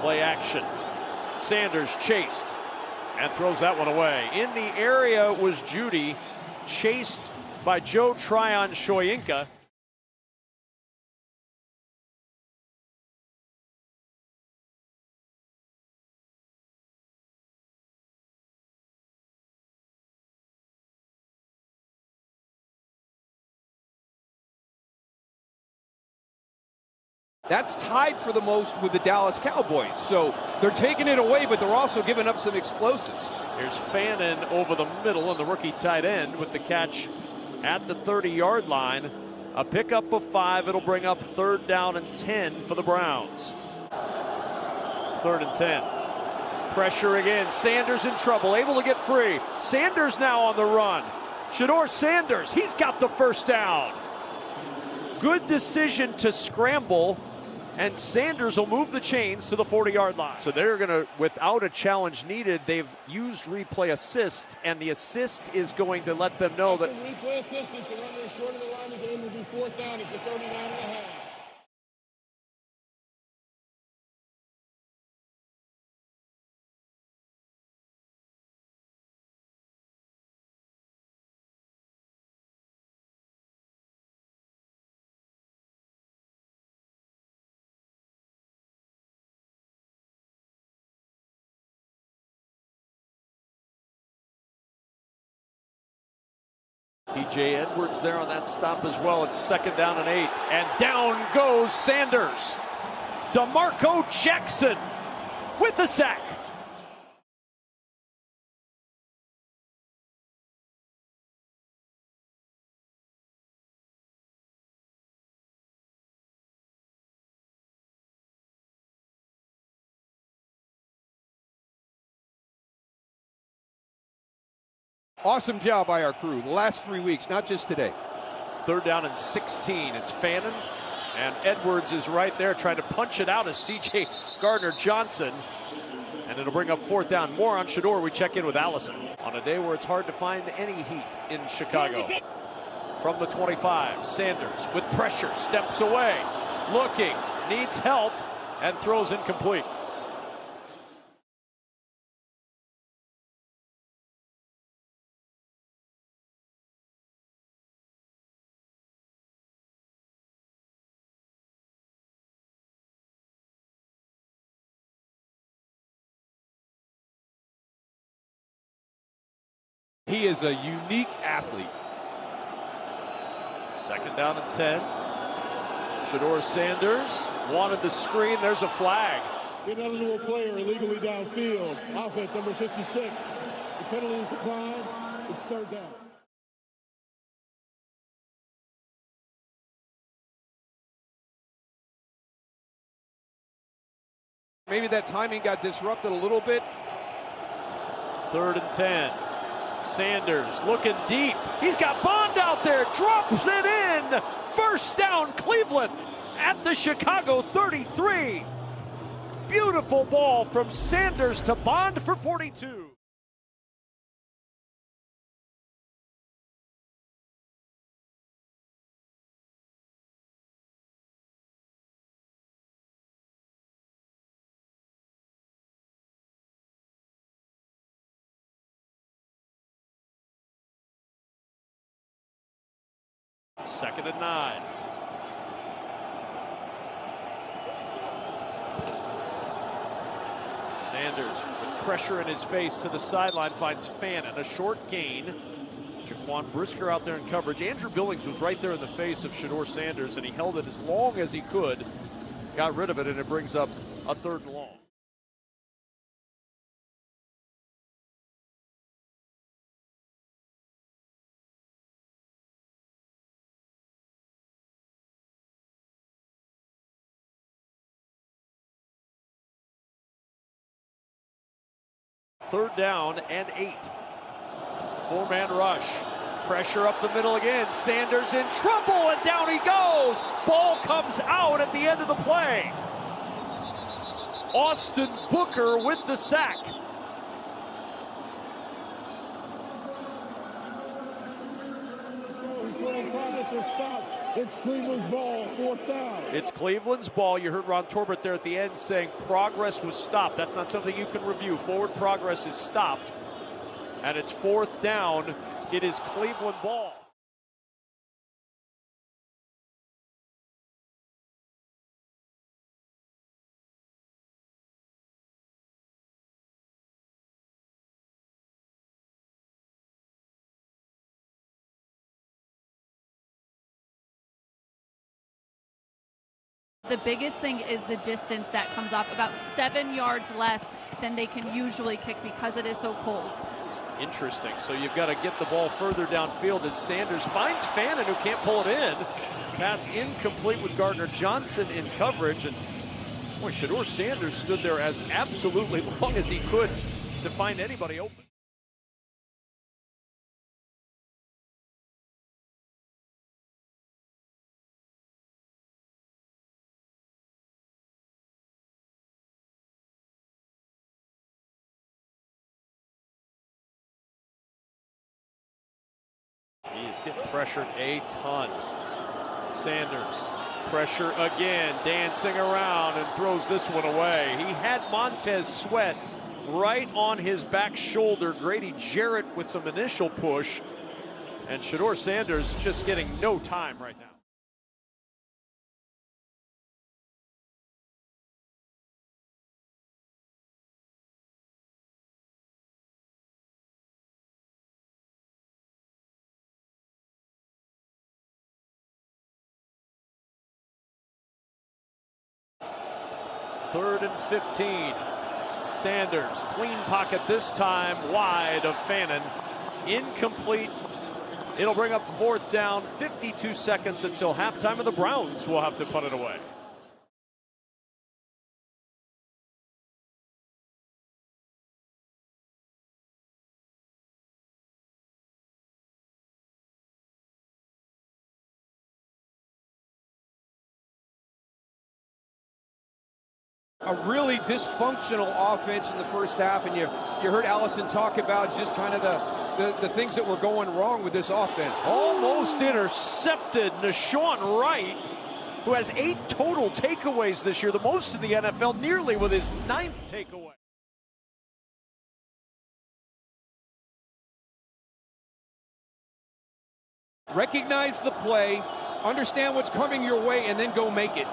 Play action. Sanders chased and throws that one away. In the area was Judy, chased by Joe Tryon Shoyinka. That's tied for the most with the Dallas Cowboys. So they're taking it away, but they're also giving up some explosives. Here's Fannin over the middle, and the rookie tight end with the catch at the 30-yard line. A pickup of 5. It'll bring up 3rd down and 10 for the Browns. 3rd and 10. Pressure again. Sanders in trouble, able to get free. Sanders now on the run. Shedeur Sanders, he's got the 1st down. Good decision to scramble, and Sanders will move the chains to the 40-yard line. So they're going to, without a challenge needed, they've used replay assist, and the assist is going to let them know that. Replay assist is to run this short of the line of the game will be 4th down at the 39.5. P.J. Edwards there on that stop as well. It's 2nd down and 8. And down goes Sanders. DeMarco Jackson with the sack. Awesome job by our crew the last 3 weeks, not just today. 3rd down and 16. It's Fannin, and Edwards is right there trying to punch it out as C.J. Gardner-Johnson. And it'll bring up 4th down. More on Shedeur. We check in with Allison on a day where it's hard to find any heat in Chicago. From the 25, Sanders with pressure, steps away, looking, needs help, and throws incomplete. He is a unique athlete. 2nd down and 10. Shedeur Sanders wanted the screen. There's a flag. Ineligible player illegally downfield. Offense number 56. The penalty is declined. It's 3rd down. Maybe that timing got disrupted a little bit. 3rd and 10. Sanders looking deep. He's got Bond out there. Drops it in. 1st down, Cleveland at the Chicago 33. Beautiful ball from Sanders to Bond for 42. Second and 9. Sanders with pressure in his face to the sideline finds Fannin. A short gain. Jaquan Brisker out there in coverage. Andrew Billings was right there in the face of Shedeur Sanders, and he held it as long as he could. Got rid of it, and it brings up a 3rd and long. Third down and 8. 4-man rush. Pressure up the middle again. Sanders in trouble, and down he goes. Ball comes out at the end of the play. Austin Booker with the sack. He's playing progress or stop. It's Cleveland's ball, 4th down. It's Cleveland's ball. You heard Ron Torbert there at the end saying progress was stopped. That's not something you can review. Forward progress is stopped. And it's 4th down. It is Cleveland ball. The biggest thing is the distance that comes off, about 7 yards less than they can usually kick because it is so cold. Interesting. So you've got to get the ball further downfield as Sanders finds Fannin, who can't pull it in. Pass incomplete with Gardner Johnson in coverage. And boy, Shedeur Sanders stood there as absolutely long as he could to find anybody open. He's getting pressured a ton. Sanders, pressure again, dancing around and throws this one away. He had Montez Sweat right on his back shoulder. Grady Jarrett with some initial push. And Shedeur Sanders just getting no time right now. Third and 15. Sanders, clean pocket this time, wide of Fannin. Incomplete. It'll bring up 4th down, 52 seconds until halftime, and the Browns will have to punt it away. A really dysfunctional offense in the first half, and you heard Allison talk about just kind of the things that were going wrong with this offense. Almost intercepted. Nashawn Wright, who has 8 total takeaways this year, the most in the NFL, nearly with his 9th takeaway. Recognize the play, understand what's coming your way, and then go make it.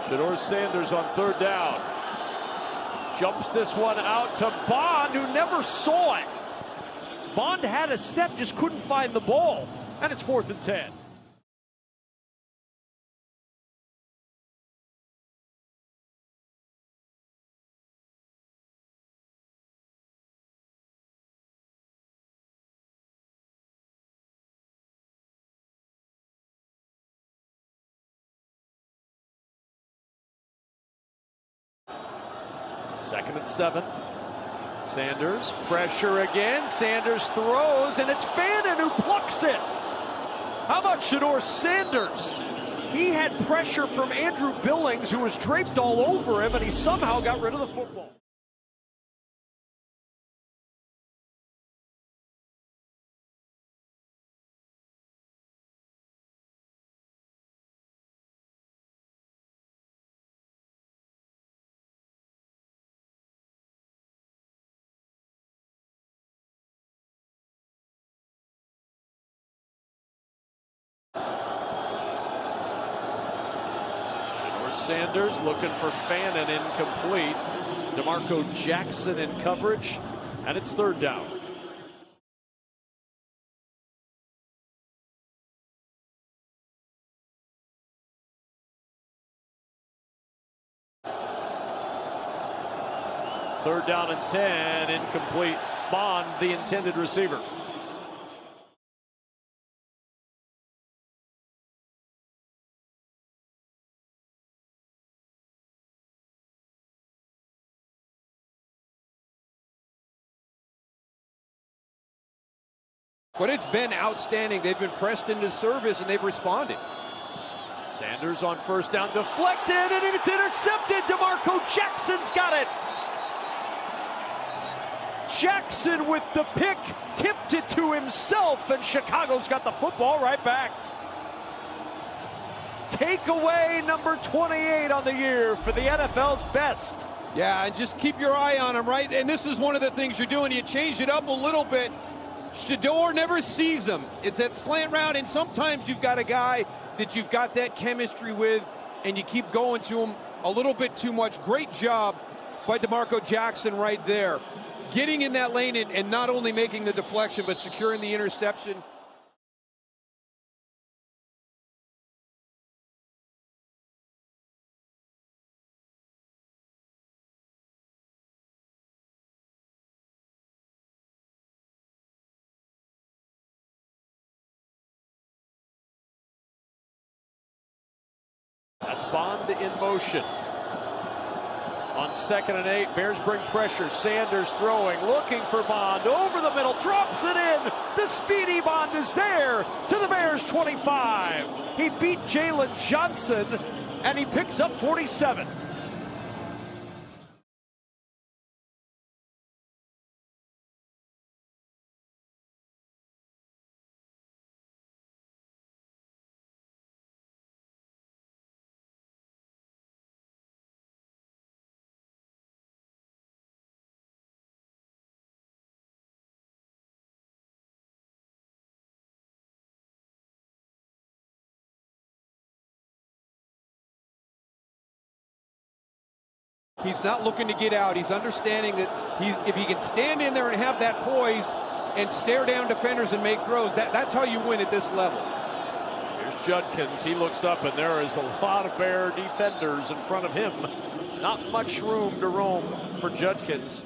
Shedeur Sanders on 3rd down. Jumps this one out to Bond, who never saw it. Bond had a step, just couldn't find the ball. And it's 4th and 10. Second and 7. Sanders, pressure again. Sanders throws, and it's Fannin who plucks it. How about Shedeur Sanders? He had pressure from Andrew Billings, who was draped all over him, and he somehow got rid of the football. Sanders looking for Fannin, incomplete. DeMarco Jackson in coverage, and it's 3rd down. Third down and 10, incomplete. Bond, the intended receiver. But it's been outstanding. They've been pressed into service, and they've responded. Sanders on 1st down, deflected, and it's intercepted. DeMarco Jackson's got it. Jackson with the pick, tipped it to himself, and Chicago's got the football right back. Takeaway number 28 on the year for the NFL's best. Yeah, and just keep your eye on him, right? And this is one of the things you're doing. You change it up a little bit. Shedeur never sees him. It's that slant route, and sometimes you've got a guy that you've got that chemistry with, and you keep going to him a little bit too much. Great job by DeMarco Jackson right there. Getting in that lane and not only making the deflection, but securing the interception. That's Bond in motion. On 2nd and 8, Bears bring pressure. Sanders throwing, looking for Bond. Over the middle, drops it in. The speedy Bond is there to the Bears 25. He beat Jalen Johnson, and he picks up 47. He's not looking to get out. He's understanding that if he can stand in there and have that poise and stare down defenders and make throws, that's how you win at this level. Here's Judkins. He looks up, and there is a lot of Bear defenders in front of him. Not much room to roam for Judkins.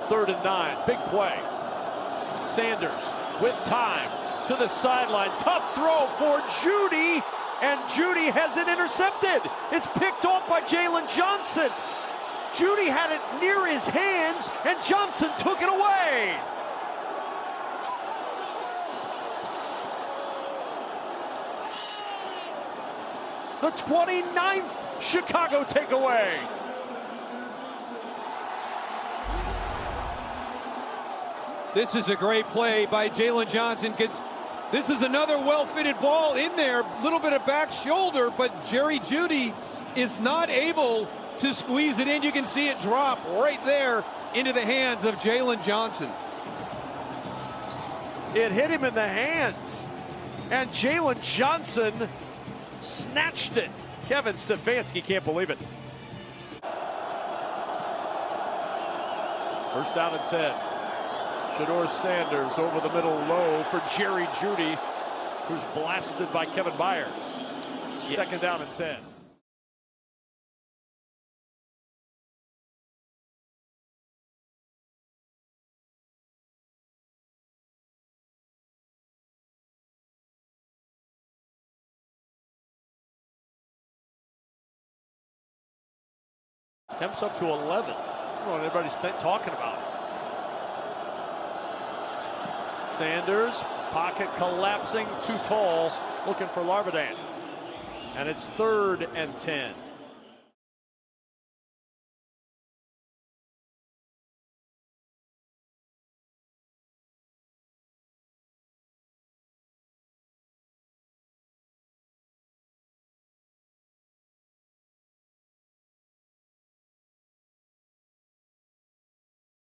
Third and 9. Big play. Sanders with time to the sideline. Tough throw for Judy, and Judy has it intercepted. It's picked off by Jalen Johnson. Judy had it near his hands, and Johnson took it away. The 29th Chicago takeaway. This is a great play by Jalen Johnson. This is another well-fitted ball in there. A little bit of back shoulder, but Jerry Jeudy is not able to squeeze it in. You can see it drop right there into the hands of Jalen Johnson. It hit him in the hands, and Jalen Johnson snatched it. Kevin Stefanski can't believe it. First down and 10. Shedeur Sanders over the middle low for Jerry Jeudy, who's blasted by Kevin Byard. Second down and 10. Temps up to 11. I don't know what everybody's talking about. Sanders, pocket collapsing, too tall, looking for Larvadan. And it's 3rd and 10.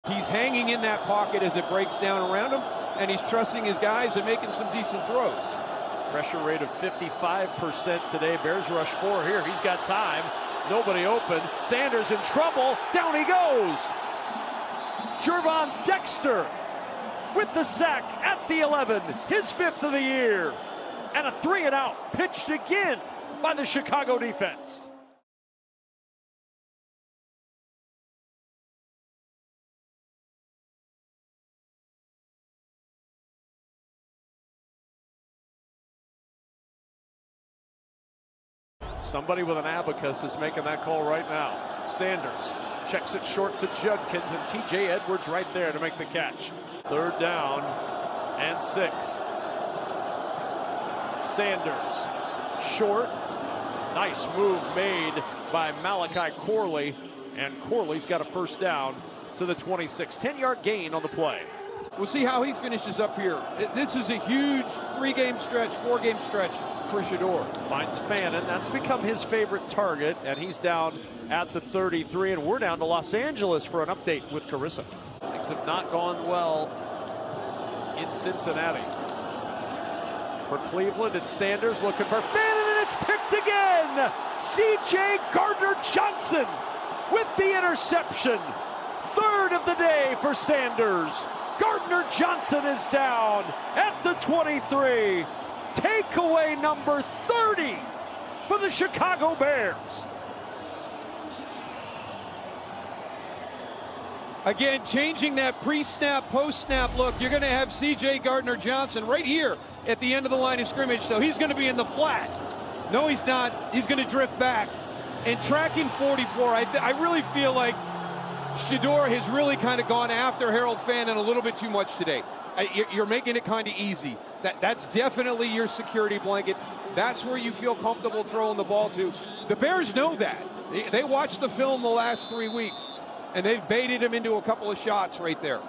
He's hanging in that pocket as it breaks down around him, and he's trusting his guys and making some decent throws. Pressure rate of 55% today. Bears rush 4 here. He's got time. Nobody open. Sanders in trouble. Down he goes. Jervon Dexter with the sack at the 11. His 5th of the year. And a 3-and-out pitched again by the Chicago defense. Somebody with an abacus is making that call right now. Sanders checks it short to Judkins, and TJ Edwards right there to make the catch. 3rd down and 6. Sanders short. Nice move made by Malachi Corley, And Corley's got a first down to the 26. 10-yard gain on the play. We'll see how he finishes up here. This is a huge 3-game stretch, 4-game stretch for Shedeur. Finds Fannin. That's become his favorite target, and he's down at the 33. And we're down to Los Angeles for an update with Carissa. Things have not gone well in Cincinnati. For Cleveland, it's Sanders looking for Fannin, and it's picked again. C.J. Gardner-Johnson with the interception. Third of the day for Sanders. Gardner-Johnson is down at the 23. Takeaway number 30 for the Chicago Bears. Again, changing that pre-snap, post-snap look. You're going to have C.J. Gardner-Johnson right here at the end of the line of scrimmage. So he's going to be in the flat. No, he's not. He's going to drift back. And tracking 44, I really feel like Shedeur has really kind of gone after Harold Fannin a little bit too much today. You're making it kind of easy. That's definitely your security blanket. That's where you feel comfortable throwing the ball to. The Bears know that. They watched the film the last 3 weeks, and they've baited him into a couple of shots right there.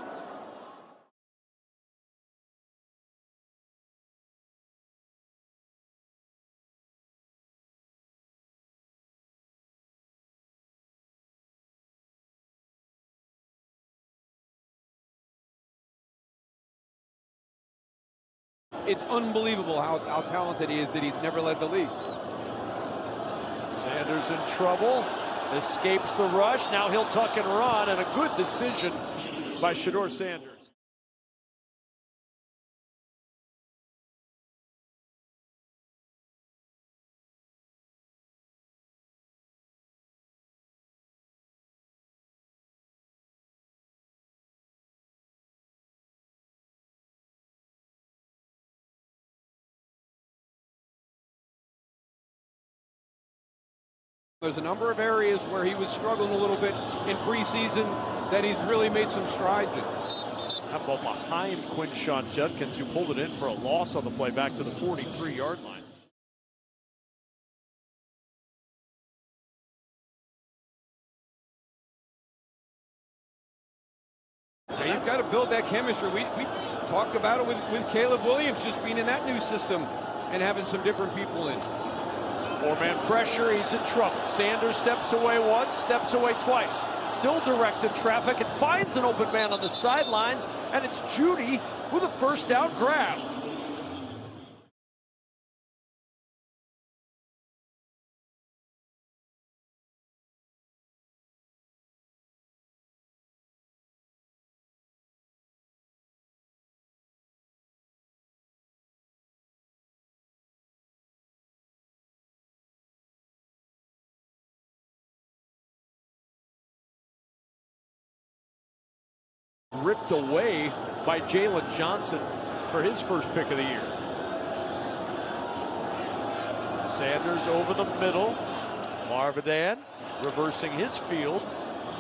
It's unbelievable how talented he is that he's never led the league. Sanders in trouble. Escapes the rush. Now he'll tuck and run, and a good decision by Shedeur Sanders. There's a number of areas where he was struggling a little bit in preseason that he's really made some strides in. How about behind Quinshon Judkins, who pulled it in for a loss on the play back to the 43-yard line. Now you've got to build that chemistry. We talked about it with Caleb Williams just being in that new system and having some different people in. Four-man pressure, he's in trouble. Sanders steps away once, steps away twice. Still directed traffic and finds an open man on the sidelines, and it's Judy with a first down grab. Ripped away by Jalen Johnson for his first pick of the year. Sanders over the middle. Marvadan reversing his field.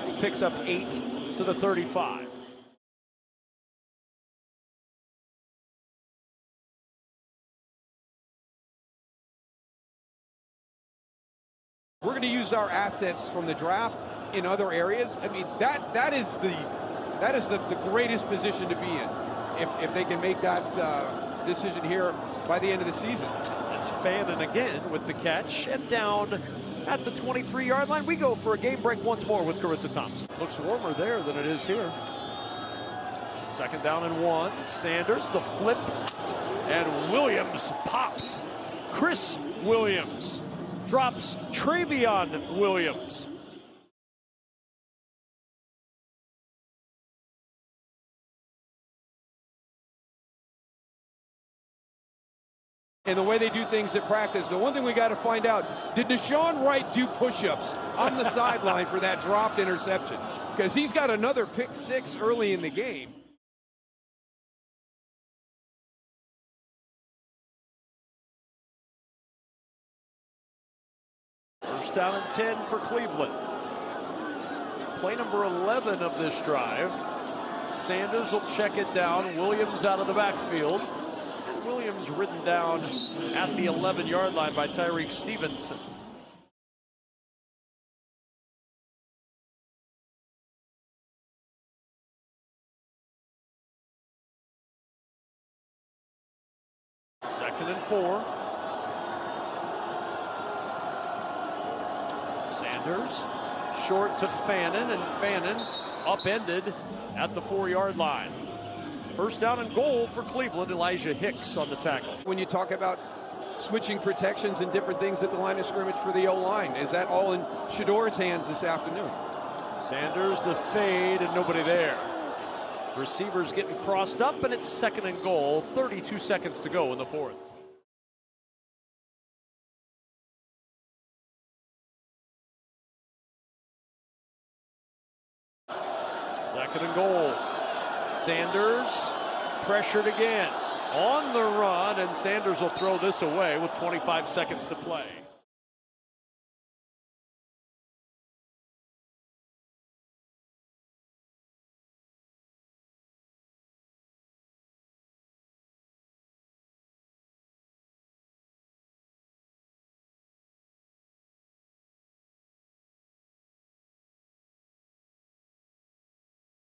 He picks up 8 to the 35. We're going to use our assets from the draft in other areas. I mean, that is the greatest position to be in if they can make that decision here by the end of the season. That's Fannin again with the catch, and down at the 23-yard line. We go for a game break once more with Carissa Thompson. Looks warmer there than it is here. Second down and 1. Sanders, the flip, and Williams popped. Chris Williams drops Travion Williams. And the way they do things at practice. The one thing we got to find out, did Deshaun Wright do push-ups on the sideline for that dropped interception? Because he's got another pick 6 early in the game. First down and 10 for Cleveland. Play number 11 of this drive. Sanders will check it down. Williams out of the backfield. Williams ridden down at the 11-yard line by Tyreek Stevenson. 2nd and 4. Sanders short to Fannin, and Fannin upended at the 4-yard line. 1st down and goal for Cleveland. Elijah Hicks on the tackle. When you talk about switching protections and different things at the line of scrimmage for the O-line, is that all in Shedeur's hands this afternoon? Sanders the fade and nobody there. Receivers getting crossed up, and it's 2nd and goal. 32 seconds to go in the 4th. Second and goal. Sanders pressured again on the run, and Sanders will throw this away with 25 seconds to play.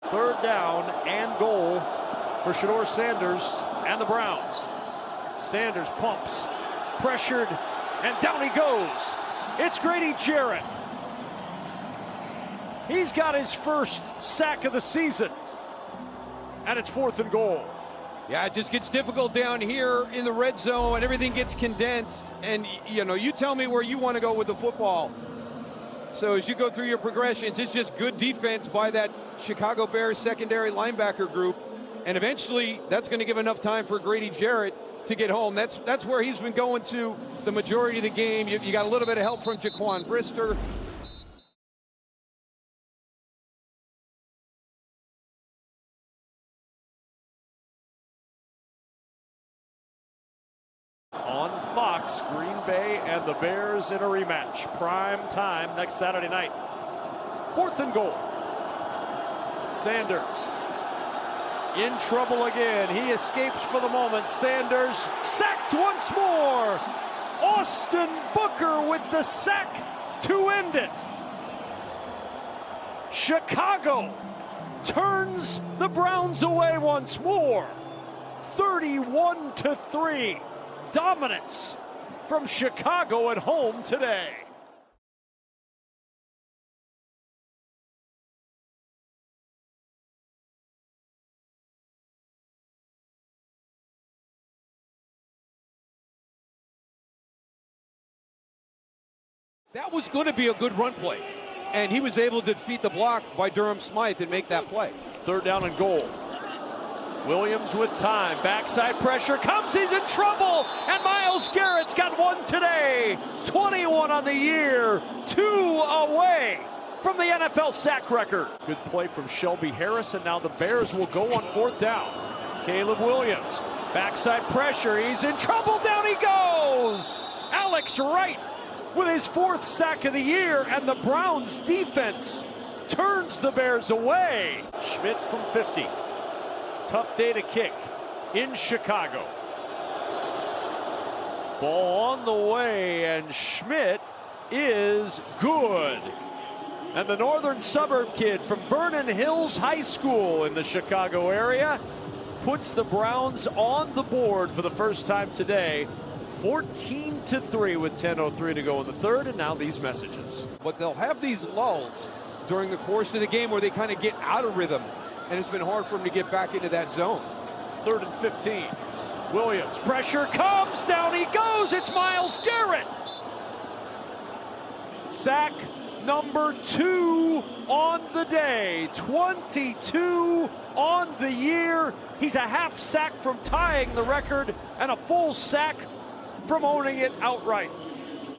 Third down and goal for Shedeur Sanders and the Browns. Sanders pumps, pressured, and down he goes. It's Grady Jarrett. He's got his first sack of the season, and it's 4th and goal. Yeah, it just gets difficult down here in the red zone. Everything gets condensed, and you tell me where you want to go with the football. So as you go through your progressions, it's just good defense by that Chicago Bears secondary linebacker group, and eventually that's going to give enough time for Grady Jarrett to get home. That's where he's been going to the majority of the game. You got a little bit of help from Jaquan Brister. On Fox, Green Bay and the Bears in a rematch. Prime time next Saturday night. 4th and goal. Sanders in trouble again. He escapes for the moment. Sanders sacked once more. Austin Booker with the sack to end it. Chicago turns the Browns away once more. 31-3. Dominance from Chicago at home today. That was going to be a good run play, and he was able to defeat the block by Durham Smythe and make that play. 3rd down and goal. Williams with time. Backside pressure comes. He's in trouble. And Myles Garrett's got one today. 21 on the year. 2 away from the NFL sack record. Good play from Shelby Harris, and now the Bears will go on 4th down. Caleb Williams. Backside pressure. He's in trouble. Down he goes. Alex Wright with his 4th sack of the year, and the Browns defense turns the Bears away. Schmidt from 50. Tough day to kick in Chicago. Ball on the way, and Schmidt is good. And the northern suburb kid from Vernon Hills High School in the Chicago area puts the Browns on the board for the first time today. 14-3 with 10:03 to go in the 3rd, and now these messages. But they'll have these lulls during the course of the game where they kind of get out of rhythm, and it's been hard for them to get back into that zone. 3rd and 15. Williams, pressure comes, down he goes. It's Myles Garrett. Sack number 2 on the day. 22 on the year. He's a half sack from tying the record and a full sack from owning it outright.